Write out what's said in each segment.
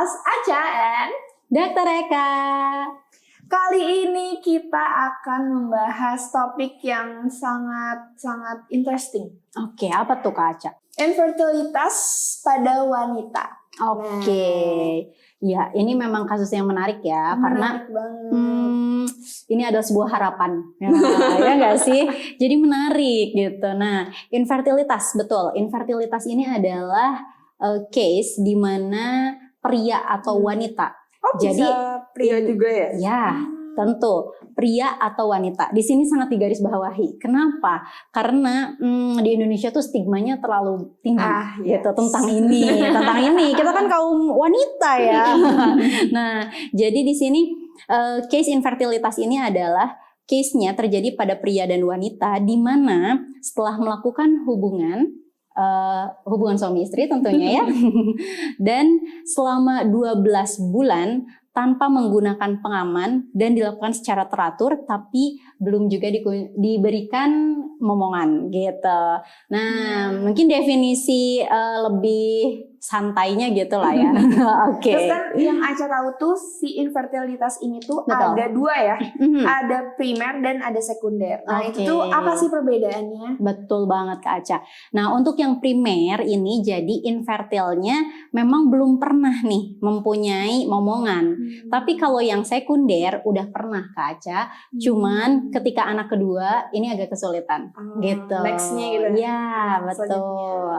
podcast Aca and Dr. Eka. Kali ini kita akan membahas topik yang sangat interesting. Oke, apa tuh Kak Aca? Infertilitas pada wanita. Oke. Ya, ini memang kasus yang menarik ya, menarik karena banget. Ini adalah sebuah harapan, ya nggak sih? Jadi menarik gitu. Nah, infertilitas, betul. Infertilitas ini adalah case di mana pria atau wanita. Jadi pria juga ya? Ya, tentu pria atau wanita. Di sini sangat digarisbawahi. Kenapa? Karena di Indonesia tuh stigmanya terlalu tinggi gitu tentang ini. Kita kan kaum wanita ya. Nah, jadi di sini case infertilitas ini adalah case-nya terjadi pada pria dan wanita di mana setelah melakukan hubungan suami istri tentunya ya. Dan selama 12 bulan tanpa menggunakan pengaman dan dilakukan secara teratur, tapi belum juga diberikan momongan gitu. Nah, mungkin definisi lebih santainya gitu lah ya. Oke. Terus kan yang Aca tahu tuh si infertilitas ini tuh Betul. ada dua ya, ada primer dan ada sekunder. Nah itu tuh apa sih perbedaannya? Betul banget Kak Aca. Nah untuk yang primer ini jadi infertilnya memang belum pernah nih mempunyai momongan. Tapi kalau yang sekunder udah pernah Kak Aca. Cuman ketika anak kedua ini agak kesulitan gitu. Nextnya gitu. Ya betul.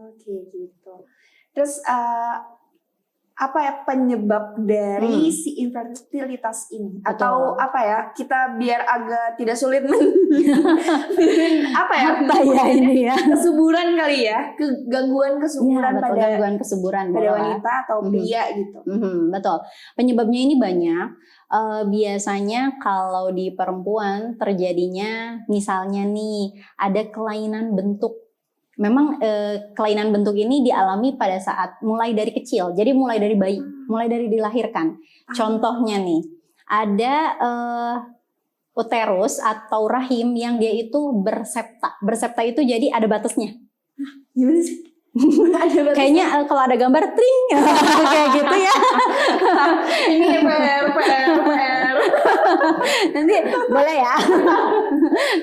Oke gitu. Terus apa ya penyebab dari si infertilitas ini? Betul. Atau apa ya kita biar agak tidak sulit apa ya ini ya kesuburan kali ya, gangguan kesuburan ya, gangguan kesuburan pada wanita atau pria gitu. Betul. Penyebabnya ini banyak. Biasanya kalau di perempuan terjadinya misalnya nih ada kelainan bentuk. Memang kelainan bentuk ini dialami pada saat mulai dari kecil. Jadi mulai dari bayi, mulai dari dilahirkan. Contohnya nih, ada uterus atau rahim yang dia itu bersepta. Bersepta itu jadi ada batasnya. Gimana sih? Kayaknya kalau ada gambar tring kayak gitu ya. Ini PR. Nanti boleh ya.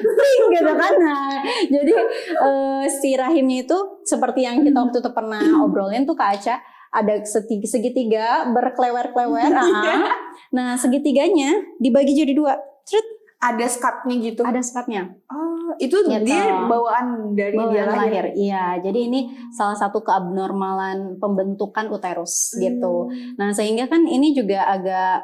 Tring gitu kan. Nah, jadi si rahimnya itu seperti yang kita waktu itu pernah obrolin tuh Kak Aca, ada segitiga berklewer-klewer. Nah, segitiganya dibagi jadi dua. Ada skatnya gitu. Ada skatnya. Oh, itu dia bawaan dari dia lahir. Iya, jadi ini salah satu keabnormalan pembentukan uterus gitu. Nah, sehingga kan ini juga agak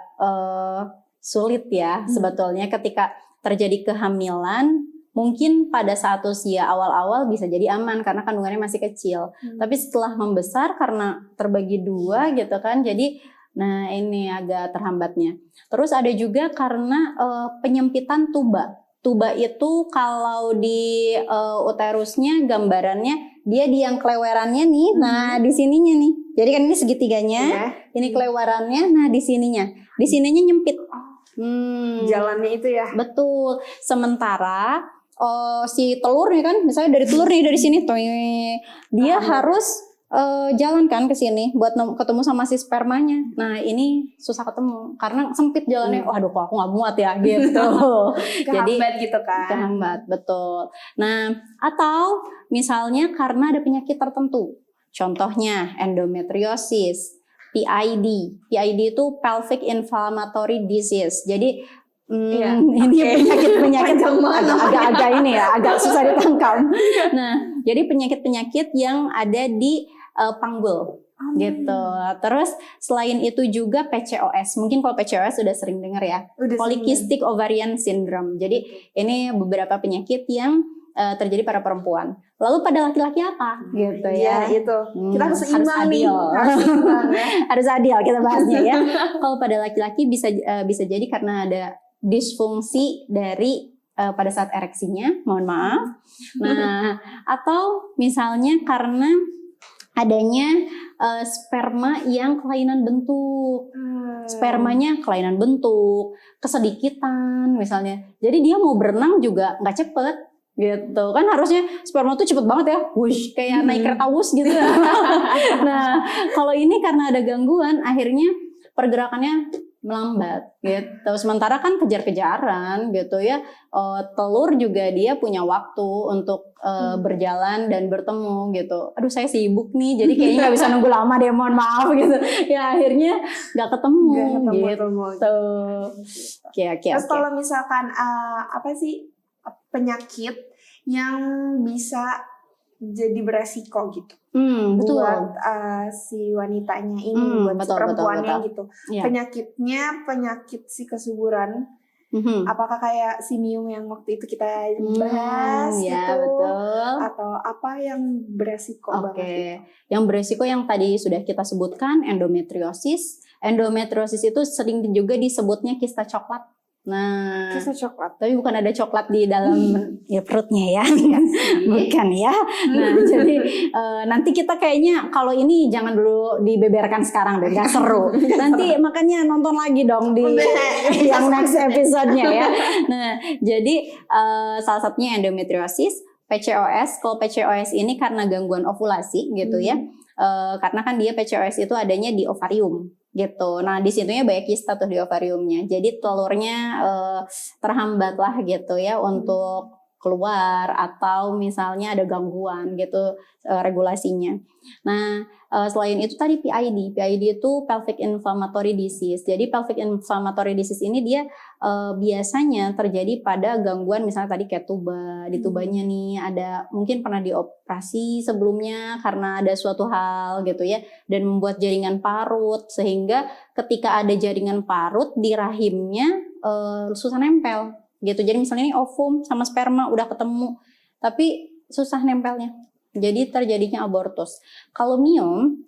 sulit ya sebetulnya ketika terjadi kehamilan. Mungkin pada saat usia awal-awal bisa jadi aman karena kandungannya masih kecil. Tapi setelah membesar karena terbagi dua gitu kan, jadi nah ini agak terhambatnya. Terus ada juga karena penyempitan tuba. Tuba itu kalau di uterusnya gambarannya dia di yang kelewerannya nih. Nah di sininya nih. Jadi kan ini segitiganya, ini kelewerannya. Nah di sininya nyempit. Jalannya itu ya. Betul. Sementara si telur nih kan, misalnya dari telur nih dari sini tuh, dia harus jalan kan ke sini buat ketemu sama si spermanya. Nah ini susah ketemu karena sempit jalannya. Waduh kok aku nggak muat ya gitu. Kehambat gitu kan. Kehambat, betul. Nah atau misalnya karena ada penyakit tertentu. Contohnya endometriosis, PID. PID itu pelvic inflammatory disease. Jadi ini penyakit agak ini ya, agak susah ditangkap. Nah, jadi penyakit-penyakit yang ada di panggul gitu. Terus selain itu juga PCOS. Mungkin kalau PCOS sudah sering dengar ya. Polycystic ovarian syndrome. Jadi ini beberapa penyakit yang terjadi pada perempuan. Lalu pada laki-laki apa? Gitu ya. Itu. Kita harus seimbang nih. Harus adil kita bahasnya ya. Kalau pada laki-laki bisa jadi karena ada disfungsi dari pada saat ereksinya, mohon maaf. Nah, atau misalnya karena adanya sperma yang kelainan bentuk. Spermanya kelainan bentuk, kesedikitan misalnya. Jadi dia mau berenang juga nggak cepet. gitu kan, harusnya sperma tuh cepet banget ya, wush, kayak naik kereta wush gitu. Nah kalau ini karena ada gangguan akhirnya pergerakannya melambat gitu. Sementara kan kejar-kejaran gitu ya, telur juga dia punya waktu untuk berjalan dan bertemu gitu. Aduh saya sibuk nih, jadi kayaknya nggak bisa nunggu lama deh, mohon maaf gitu. Ya akhirnya nggak ketemu gitu. Terus kalau misalkan apa sih penyakit yang bisa jadi beresiko gitu betul. buat si wanitanya ini, buat si perempuannya betul. Gitu. Ya. Penyakitnya penyakit si kesuburan. Apakah kayak simium yang waktu itu kita bahas ya, gitu, betul. Atau apa yang beresiko banget gitu? Yang beresiko yang tadi sudah kita sebutkan, endometriosis. Endometriosis itu sering juga disebutnya kista coklat. Nah, kista coklat. Tapi bukan ada coklat di dalam ya perutnya ya, bukan ya. Nah, jadi nanti kita kayaknya kalau ini jangan dulu dibeberkan sekarang deh, nggak seru. Nanti makanya nonton lagi dong di yang next episode-nya ya. Nah, jadi salah satunya endometriosis, PCOS. Kalau PCOS ini karena gangguan ovulasi gitu ya, karena kan dia PCOS itu adanya di ovarium. Gitu. Nah, di situnya banyak kista tuh di ovariumnya. Jadi telurnya terhambat lah gitu ya untuk keluar, atau misalnya ada gangguan gitu regulasinya. Nah, selain itu tadi PID itu pelvic inflammatory disease. Jadi pelvic inflammatory disease ini dia biasanya terjadi pada gangguan misalnya tadi kayak tuba, di tubanya nih ada mungkin pernah dioperasi sebelumnya karena ada suatu hal gitu ya, dan membuat jaringan parut sehingga ketika ada jaringan parut di rahimnya susah nempel gitu. Jadi misalnya ini ovum sama sperma udah ketemu tapi susah nempelnya. Jadi terjadinya abortus. Kalau miom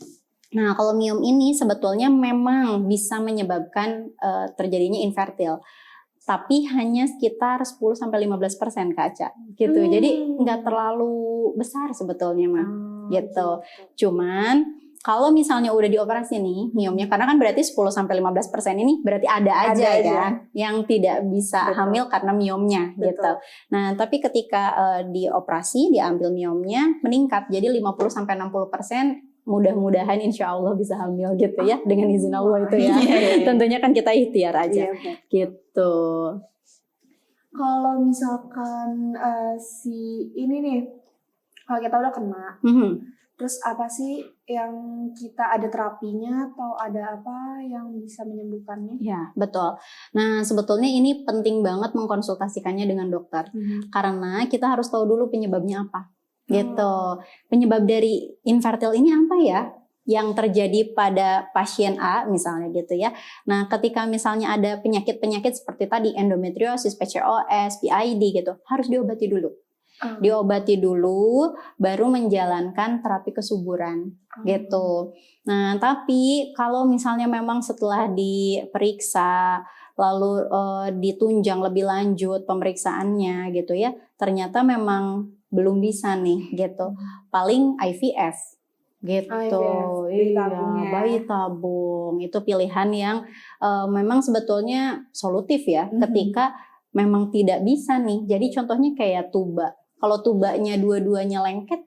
ini sebetulnya memang bisa menyebabkan terjadinya infertil. Tapi hanya sekitar 10-15% Kak Aca gitu. Jadi nggak terlalu besar sebetulnya mah gitu. Cuman kalau misalnya udah dioperasi nih miomnya, karena kan berarti 10-15% ini berarti ada aja ya yang tidak bisa hamil karena miomnya gitu. Nah, tapi ketika dioperasi, diambil miomnya meningkat jadi 50-60%, mudah-mudahan insya Allah bisa hamil gitu ya, dengan izin Allah itu ya. Tentunya kan kita ikhtiar aja gitu. Kalau misalkan si ini nih, kalau kita udah kena, terus apa sih yang kita ada terapinya atau ada apa yang bisa menyembuhkannya? Ya, betul. Nah, sebetulnya ini penting banget mengkonsultasikannya dengan dokter. Karena kita harus tahu dulu penyebabnya apa. Gitu. Penyebab dari infertil ini apa ya? Yang terjadi pada pasien A misalnya gitu ya. Nah, ketika misalnya ada penyakit-penyakit seperti tadi endometriosis, PCOS, PID gitu, harus diobati dulu. Diobati dulu baru menjalankan terapi kesuburan gitu. Nah, tapi kalau misalnya memang setelah diperiksa lalu ditunjang lebih lanjut pemeriksaannya gitu ya, ternyata memang belum bisa nih gitu. Paling IVF gitu. Bayi tabung itu pilihan yang memang sebetulnya solutif ya ketika memang tidak bisa nih. Jadi contohnya kayak tuba. Kalau tubanya dua-duanya lengket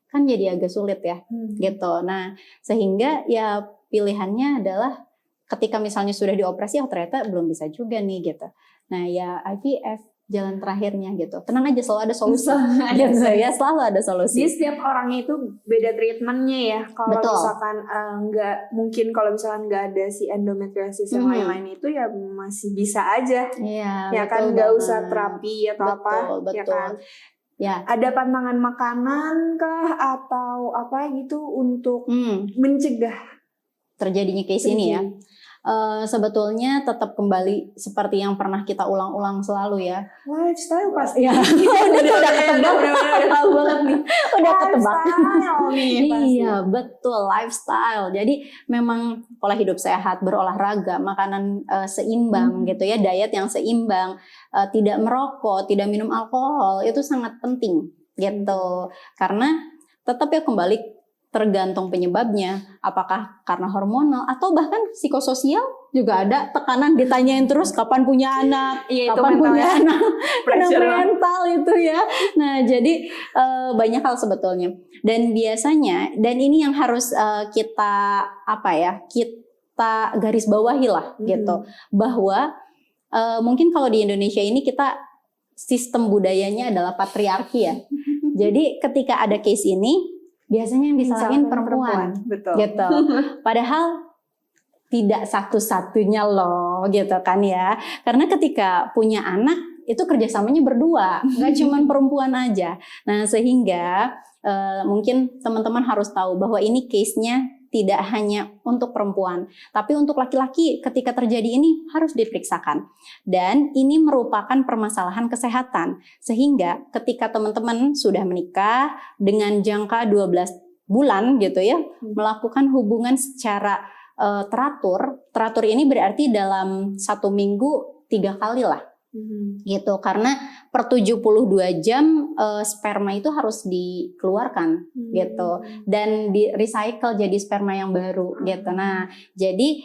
kan jadi agak sulit ya gitu. Nah, sehingga ya pilihannya adalah ketika misalnya sudah dioperasi ternyata belum bisa juga nih gitu. Nah, ya IVF jalan terakhirnya gitu. Tenang aja, selalu ada solusi. Ya, selalu ada solusi. Jadi setiap orangnya itu beda treatmentnya ya. Kalau misalkan kalau misalkan nggak ada si endometriosis yang lain-lain itu ya masih bisa aja. Iya, ya kan nggak usah terapi atau apa. Betul. Ya kan? Ya. Ada pantangan makanan kah atau apa gitu untuk mencegah terjadinya case ini ya? Sebetulnya tetap kembali seperti yang pernah kita ulang-ulang selalu ya. Lifestyle pasti. Ya. udah ketebak. Udah tahu banget nih. Udah ketebak. Iya, betul, lifestyle. Jadi memang pola hidup sehat, berolahraga, makanan seimbang gitu ya, diet yang seimbang, tidak merokok, tidak minum alkohol, itu sangat penting gitu. Karena tetap ya kembali tergantung penyebabnya, apakah karena hormonal atau bahkan psikososial juga ada tekanan ditanyain terus kapan punya anak, Iya, itu kapan mental punya ya. anak, Pressure. mental itu ya. Nah jadi banyak hal sebetulnya. Dan biasanya, dan ini yang harus kita kita garis bawahi lah gitu, bahwa mungkin kalau di Indonesia ini kita sistem budayanya adalah patriarki ya. Jadi ketika ada case ini biasanya yang disalahin perempuan. Betul. Gitu. Padahal tidak satu-satunya loh gitu kan ya. Karena ketika punya anak itu kerjasamanya berdua, nggak cuma perempuan aja. Nah sehingga mungkin teman-teman harus tahu bahwa ini case-nya tidak hanya untuk perempuan, tapi untuk laki-laki ketika terjadi ini harus diperiksakan. Dan ini merupakan permasalahan kesehatan. Sehingga ketika teman-teman sudah menikah dengan jangka 12 bulan gitu ya, melakukan hubungan secara teratur ini berarti dalam 1 minggu 3 kali lah. Gitu, karena per 72 jam sperma itu harus dikeluarkan gitu, dan di recycle jadi sperma yang baru gitu. Nah jadi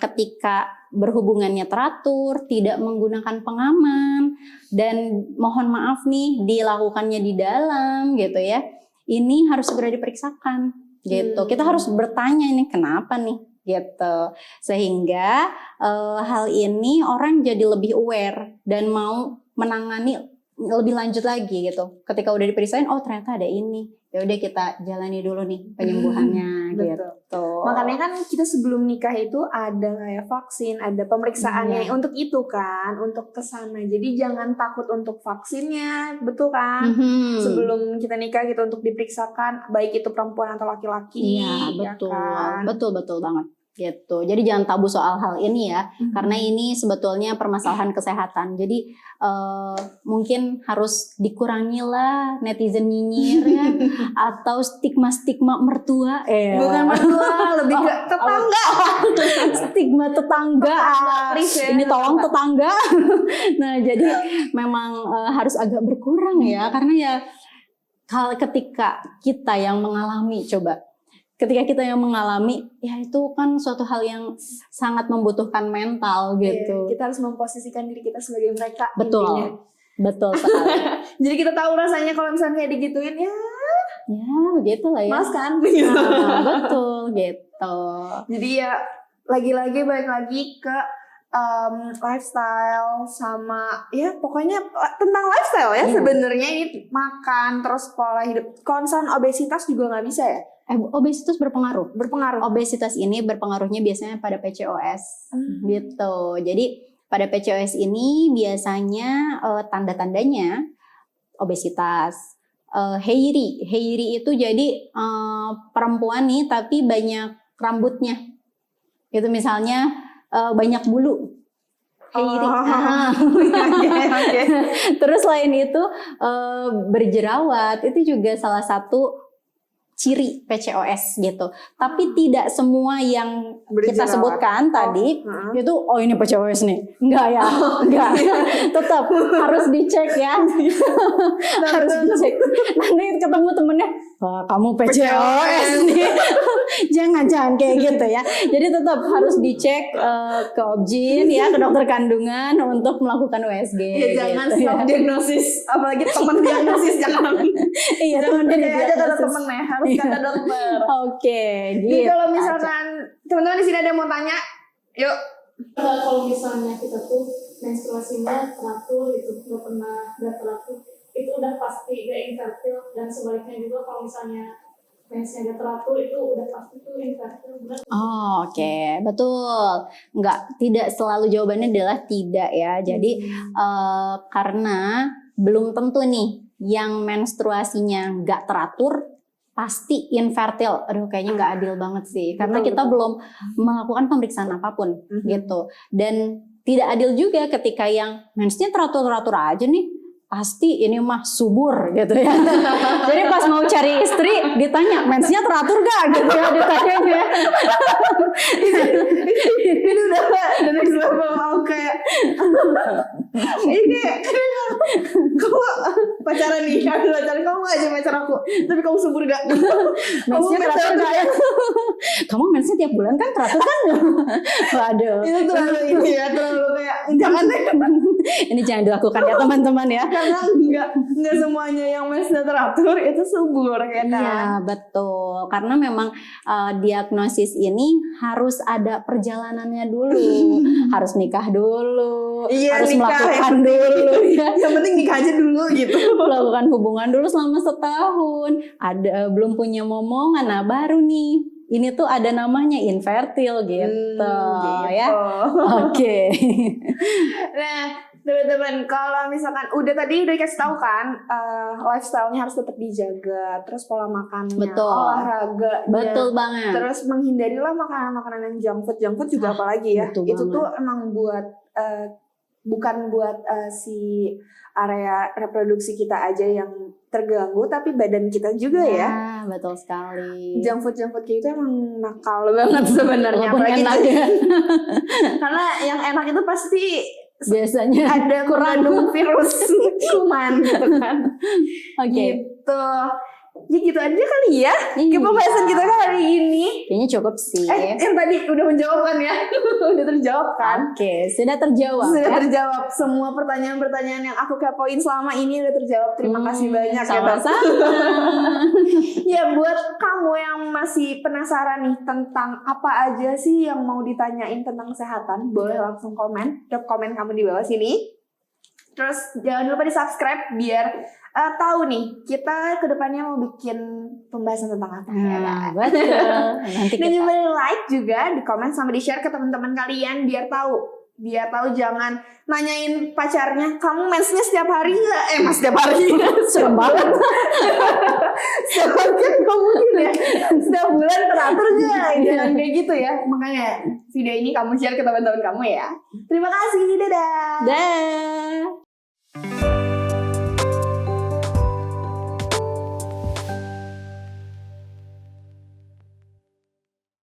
ketika berhubungannya teratur, tidak menggunakan pengaman, dan mohon maaf nih dilakukannya di dalam gitu ya, ini harus segera diperiksakan gitu. Kita harus bertanya ini kenapa nih gitu, sehingga hal ini orang jadi lebih aware dan mau menangani lebih lanjut lagi gitu. Ketika udah diperiksain, oh ternyata ada ini, ya udah kita jalani dulu nih penyembuhannya gitu. Makanya kan kita sebelum nikah itu ada kayak vaksin, ada pemeriksaannya untuk itu kan, untuk kesana. Jadi jangan takut untuk vaksinnya, betul kan? Sebelum kita nikah gitu untuk diperiksakan, baik itu perempuan atau laki-laki. Iya betul, ya kan? betul banget. Gitu. Jadi jangan tabu soal hal ini ya, karena ini sebetulnya permasalahan kesehatan. Jadi mungkin harus dikurangi lah netizen nyinyir ya, atau stigma mertua. Bukan mertua, lebih ke tetangga. Stigma tetangga. Ini tolong tetangga. Nah jadi memang harus agak berkurang ya, karena ya ketika kita yang mengalami ketika kita yang mengalami, ya itu kan suatu hal yang sangat membutuhkan mental gitu. Kita harus memposisikan diri kita sebagai mereka. Betul, intinya. betul sekali. Jadi kita tahu rasanya kalau misalnya kayak digituin ya begitu lah ya. Mas kan? Nah, betul gitu. Jadi ya lagi-lagi balik lagi ke lifestyle sama ya pokoknya tentang lifestyle ya sebenarnya, ini makan terus pola hidup. Kalau misalnya obesitas juga nggak bisa ya? Obesitas berpengaruh. Obesitas ini berpengaruhnya biasanya pada PCOS gitu. Jadi pada PCOS ini biasanya tanda-tandanya obesitas. Hairi itu jadi perempuan nih tapi banyak rambutnya. Itu misalnya banyak bulu. Hairi. Okay. Terus selain itu berjerawat itu juga salah satu ciri PCOS gitu. Tapi tidak semua yang kita sebutkan tadi itu ini PCOS nih. Enggak ya. Enggak. Tetap harus dicek ya. Harus dicek. Nanti ketemu temennya, wah kamu PCOS nih. Jangan kayak gitu ya. Jadi tetap harus dicek ke obgyn ya, ke dokter kandungan untuk melakukan USG. Ya jangan stop diagnosis, apalagi teman diagnosis jangan. Iya, teman aja kata temen ya, harus kata dokter. Oke, gitu. Jadi kalau misalkan teman-teman di sini ada yang mau tanya, yuk. Kalau misalnya kita tuh menstruasinya teratur itu nggak teratur, itu udah pasti gak infertil, dan sebaliknya juga kalau misalnya mensnya gak teratur itu udah pasti tuh infertil. Oke, betul. Tidak selalu jawabannya adalah tidak ya. Jadi karena belum tentu nih yang menstruasinya nggak teratur pasti infertil. Aduh kayaknya nggak adil banget sih, karena kita belum melakukan pemeriksaan apapun gitu. Dan tidak adil juga ketika yang mensnya teratur-teratur aja nih, pasti ini mah subur gitu ya. Jadi pas mau cari istri ditanya mensnya teratur gak gitu ya, ditanya. Ini udah next level mau kayak ini kayak kamu pacaran nih, kamu gak aja pacaran aku. Tapi kamu subur gak? Mensnya teratur gak ya? Kamu mensnya tiap bulan kan teratur kan? Waduh. Itu terlalu ini ya, terlalu kayak jangan deh. Ini jangan dilakukan ya teman-teman ya. Karena enggak semuanya yang mensnya teratur itu subur ya kan. Iya betul, karena memang diagnosis ini harus ada perjalanannya dulu, harus nikah dulu, Iya, harus nikah, melakukan dulu ya. Yang penting nikah aja dulu gitu. Melakukan hubungan dulu selama setahun, ada belum punya momongan, nah baru nih ini tuh ada namanya infertil gitu, ya. Oke. Nah, teman-teman, kalau misalkan udah dikasih tahu kan, lifestyle-nya harus tetap dijaga, terus pola makannya, Betul. olahraga, Betul banget. terus menghindarilah makanan-makanan yang junk food juga apalagi ya. betul Itu banget. tuh emang buat bukan buat si area reproduksi kita aja yang terganggu, tapi badan kita juga ya. Betul sekali. Junk food kayak itu emang nakal banget sebenarnya. Walaupun Apalagi enak ya. karena yang enak itu pasti Biasanya ada mengandung virus kuman gitu kan. Oke. Gitu. Ya gitu aja kali ya. Iya. Pembahasan kita kali ini. Kayaknya cukup sih. Yang tadi udah menjawab kan ya? Udah terjawab kan? Oke, sudah terjawab. Sudah ya? terjawab. Semua pertanyaan-pertanyaan yang aku kepoin selama ini udah terjawab. Terima kasih banyak ya. Sama-sama. Ya buat kamu yang masih penasaran nih tentang apa aja sih yang mau ditanyain tentang kesehatan, boleh langsung drop komen kamu di bawah sini. Terus jangan lupa di subscribe biar tahu nih kita kedepannya mau bikin pembahasan tentang apa ya kan? Betul. Nanti Dan kita juga like juga, di komen sama di share ke teman-teman kalian biar tahu jangan nanyain pacarnya kamu mensnya setiap hari nggak? Mas setiap hari serem banget. setiap hari kan nggak mungkin ya, setiap bulan teratur nggak? Jangan kayak gitu ya. Makanya video ini kamu share ke teman-teman kamu ya. Terima kasih, dadah. Dah.